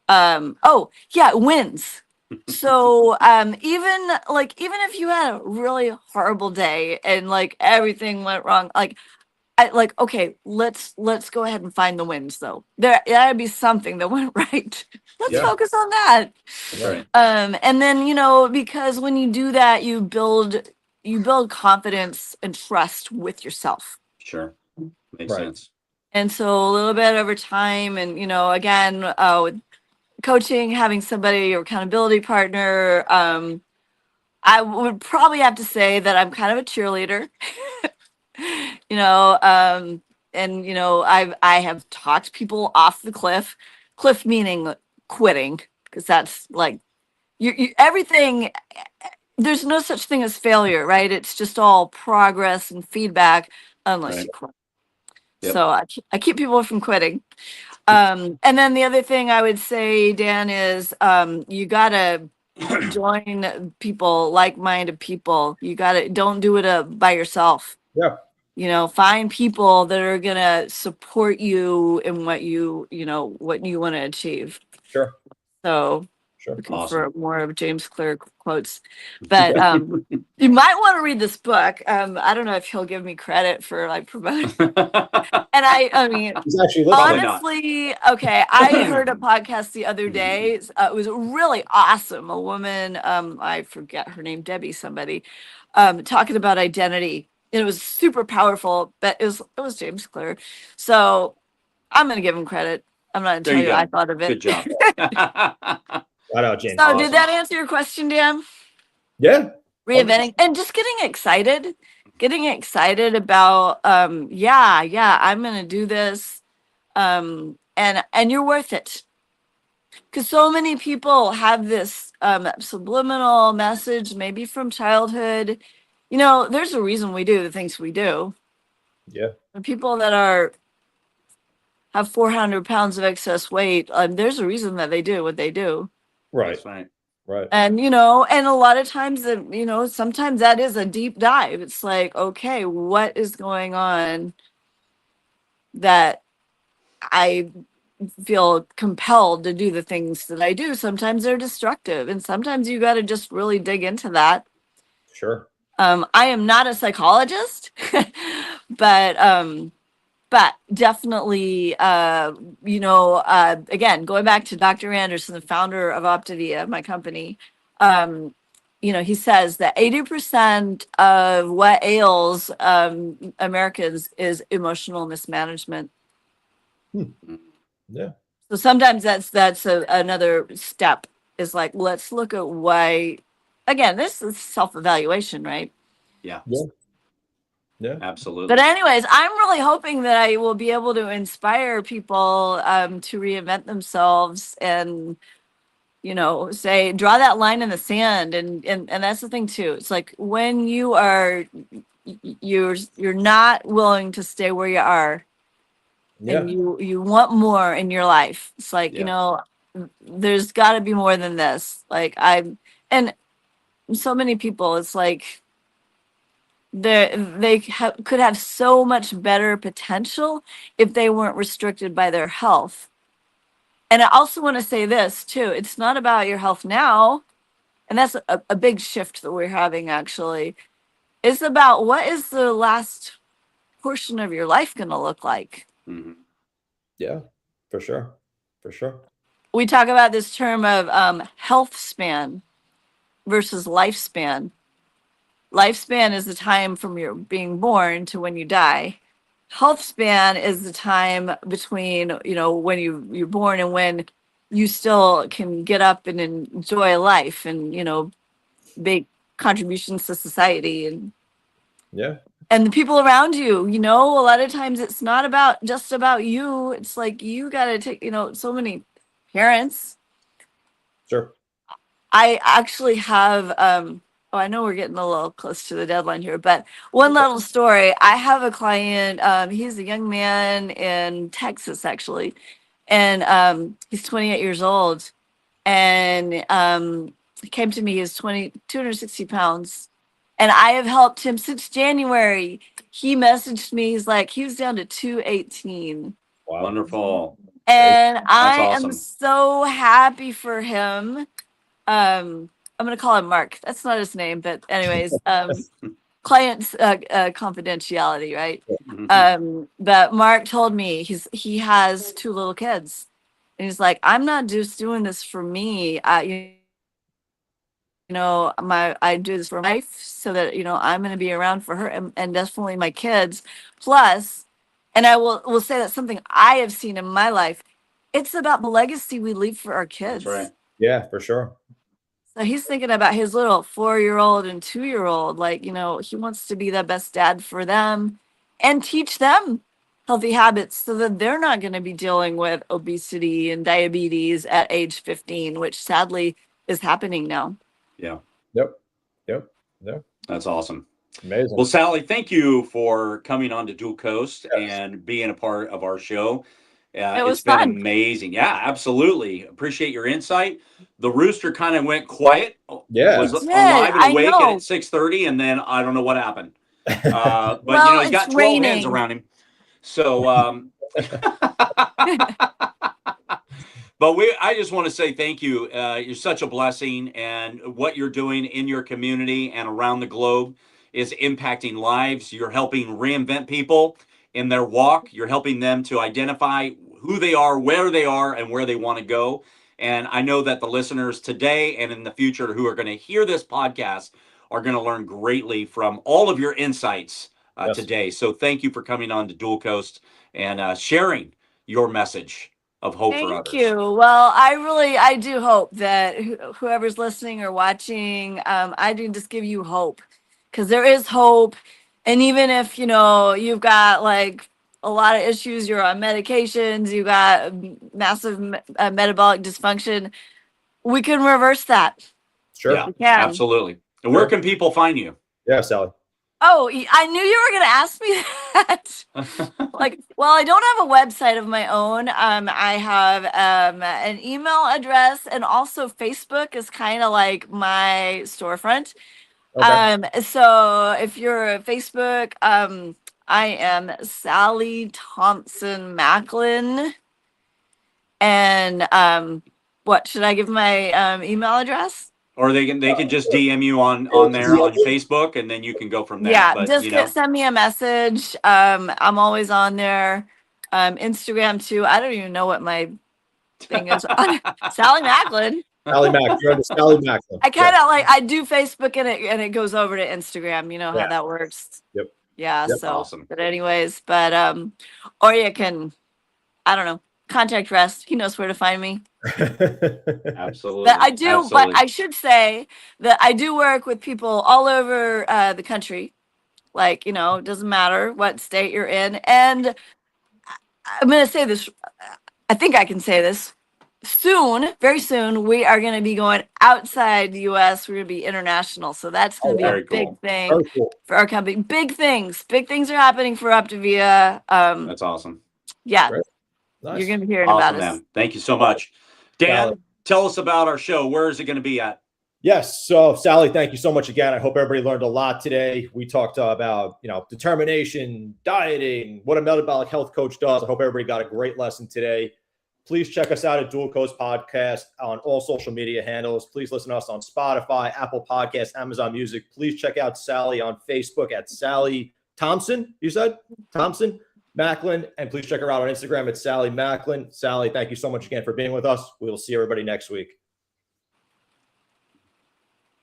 Oh, yeah, wins. So even if you had a really horrible day and like everything went wrong, okay, let's go ahead and find the wins though. There gotta be something that went right. Let's Yeah. focus on that. That's right. And then because when you do that, you build confidence and trust with yourself. Sure. Makes sense. And so a little bit over time, and again, with coaching, having somebody, your accountability partner, I would probably have to say that I'm kind of a cheerleader. And I have talked people off the cliff meaning quitting, because that's like you everything. There's no such thing as failure, right? It's just all progress and feedback, unless you quit. Yep. So I keep people from quitting. And then the other thing I would say, Dan, is you gotta join people, like-minded people. You gotta, don't do it by yourself. Yeah. Find people that are gonna support you in what you want to achieve. Sure. So Sure. looking Awesome. for more of James Clear quotes, but you might want to read this book. I don't know if he'll give me credit for like promoting. And I mean, He's actually listening. honestly, okay, I heard a podcast the other day. It was really awesome. A woman, I forget her name, Debbie somebody, talking about identity. And it was super powerful, but it was James Clear. So I'm going to give him credit. I'm not going to There tell you you go. I thought of it. Good job. Shout out, James. So Awesome. did that answer your question, Dan? Yeah. Reinventing and just getting excited about, yeah, I'm going to do this. And you're worth it. Because so many people have this subliminal message, maybe from childhood. There's a reason we do the things we do. Yeah. The people that have 400 pounds of excess weight, there's a reason that they do what they do. Right. That's right. Right. And and a lot of times sometimes that is a deep dive. It's like, okay, what is going on that I feel compelled to do the things that I do? Sometimes they're destructive, and sometimes you got to just really dig into that. Sure. I am not a psychologist, but definitely, again, going back to Dr. Anderson, the founder of Optavia, my company, he says that 80% of what ails Americans is emotional mismanagement. Yeah. So sometimes that's another step, is like, let's look at why. Again, this is self-evaluation, right? Yeah. Yeah. Yeah. Absolutely. But anyways, I'm really hoping that I will be able to inspire people to reinvent themselves and, say, draw that line in the sand. And that's the thing too. It's like when you're not willing to stay where you are, Yeah. and you want more in your life. It's like, there's got to be more than this. Like and so many people, it's like they could have so much better potential if they weren't restricted by their health. And I also want to say this too. It's not about your health now. And that's a big shift that we're having, actually. It's about, what is the last portion of your life going to look like? Mm-hmm. Yeah, for sure. For sure. We talk about this term of health span versus lifespan. Lifespan is the time from your being born to when you die. Health span is the time between, when you're born and when you still can get up and enjoy life and, make contributions to society and the people around you. A lot of times it's not just about you. It's like, you got to take, so many parents. Sure. I actually have, I know we're getting a little close to the deadline here, but one little story. I have a client, he's a young man in Texas, actually, and he's 28 years old, and he came to me, he's 260 pounds, and I have helped him since January. He messaged me, he's like, he was down to 218. Wow. Wonderful. And I awesome. am so happy for him. I'm going to call him Mark. That's not his name, but anyways, client's confidentiality, right? But Mark told me he has 2 little kids, and he's like, I'm not just doing this for me. I do this for my wife so that I'm going to be around for her and definitely my kids. Plus, and I will say that something I have seen in my life, it's about the legacy we leave for our kids. That's right. Yeah, for sure. So he's thinking about his little 4-year-old and 2-year-old. Like, he wants to be the best dad for them and teach them healthy habits so that they're not going to be dealing with obesity and diabetes at age 15, which sadly is happening now. Yeah. Yep. That's awesome. Amazing. Well, Sally, thank you for coming on to Dual Coast and being a part of our show. It was It's been fun. amazing. Yeah, absolutely. Appreciate your insight. The rooster kind of went quiet. Yeah. Was It did. alive and I awake know. at 6:30, and then I don't know what happened. But Well, he's got it's 12 hands raining. around him. So but I just want to say thank you. You're such a blessing, and what you're doing in your community and around the globe is impacting lives. You're helping reinvent people in their walk. You're helping them to identify who they are, where they are, and where they want to go. And I know that the listeners today and in the future who are going to hear this podcast are going to learn greatly from all of your insights today. So thank you for coming on to Dual Coast and sharing your message of hope for Thank others. you. Well, I do hope that whoever's listening or watching, I do just give you hope, because there is hope. And even if, you've got like a lot of issues, you're on medications, you got massive metabolic dysfunction, we can reverse that. Sure. Yeah, We can. absolutely. And where can people find you? Yeah, Sally. Oh, I knew you were going to ask me that. Well, I don't have a website of my own. I have an email address, and also Facebook is kind of like my storefront. Okay. So if you're a Facebook, I am Sally Thompson Macklin. And what should I give my email address? Or they can just DM you on there on Facebook, and then you can go from there. Yeah, But just send me a message. I'm always on there. Instagram too. I don't even know what my thing is. Sally Macklin. Sally Macklin. You're under Sally Macklin. I kind of I do Facebook and it goes over to Instagram. You know how that works. Yep. Yeah. Yep. So, Awesome. but anyways, or you can, I don't know, contact Rest. He knows where to find me. Absolutely. But I do, Absolutely. but I should say that I do work with people all over the country. Like, it doesn't matter what state you're in. And I'm going to say this, I think I can say this. Soon, very soon, we are going to be going outside the U.S. We're going to be international. So that's going to be a big thing for our company. Big things are happening for Optavia. That's awesome. Yeah. Nice. You're going to be hearing about us. Man. Thank you so much. Dan, tell us about our show. Where is it going to be at? Yes. So, Sally, thank you so much again. I hope everybody learned a lot today. We talked about, determination, dieting, what a metabolic health coach does. I hope everybody got a great lesson today. Please check us out at Dual Coast Podcast on all social media handles. Please listen to us on Spotify, Apple Podcasts, Amazon Music. Please check out Sally on Facebook at Sally Thompson. You said Thompson Macklin, and please check her out on Instagram at Sally Macklin. Sally, thank you so much again for being with us. We will see everybody next week.